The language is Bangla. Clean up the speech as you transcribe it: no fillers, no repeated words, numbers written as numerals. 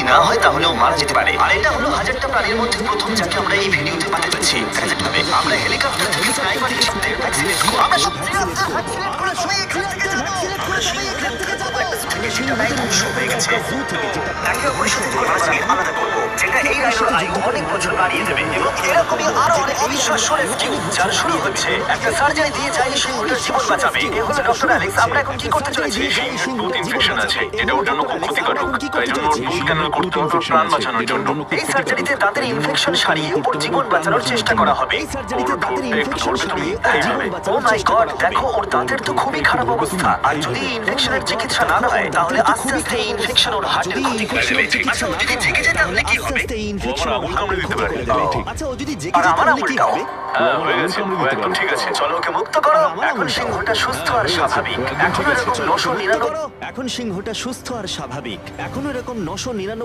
না হয় তাহলে ও মারা যেতে পারে। আর এটা হলো হাজারটা প্রাণীর মধ্যে প্রথম যাকে আমরা এই ভিডিওতে পাঠাতে পেরেছি। আমরা হেলিকপ্টার থেকে স্নাইপার হিসেবে ভ্যাকসিনেট করব। আমরা সত্যি ভ্যাকসিনেট করে সবাই এখান থেকে যাব। আমরা সেই এখান থেকে যাব থেকে সেটা প্রায় ধ্বংস হয়ে গেছে। একে অপরের সাথে যোগাযোগ আলাদা করবো, যেটা এই রাইডের আয়ু অনেক বছর বাড়িয়ে দেবে। এবং এরকমই আরো অনেক অবিশ্বাস্য রেস্কিউ যার শুরু হচ্ছে। একটা সার্জারি দিয়ে যাই সিংহটার জীবন বাঁচাবে। এ হলো ডক্টর অ্যালেক্স। আমরা এখন কি করতে চলেছি? টুথ ইনফেকশন আছে, এটা ওর জন্য খুব ক্ষতিকারক। তাই জন্য ওর টুথ ক্যানেল করতে হবে ওর প্রাণ বাঁচানোর জন্য। এই সার্জারিতে দাঁতের ইনফেকশন সারিয়ে ওর জীবন বাঁচানোর চেষ্টা করা হবে। ও মাই গড, দেখো ওর দাঁতের তো খুবই খারাপ অবস্থা। আর যদি এই ইনফেকশনের চিকিৎসা না হয় তাহলে আস্তে আস্তে এই ইনফেকশন ওর হার্টের ক্ষতি করে দেবে। আচ্ছা, ও যদি জেগে যায় তাহলে কি হবে? আঙুল কামড়ে দিতে পারে। আচ্ছা, ও যদি আর জেগে যায় আমার তাহলে কি আঙুলটাও? হবে? হ্যাঁ, হয়ে গেছে, ও একদম ঠিক আছে। চলো ওকে মুক্ত করো। এখন সিংহটা সুস্থ আর স্বাভাবিক। এখন এরকম 999 এখন সিংহটা সুস্থ আর স্বাভাবিক। এখন এরকম 999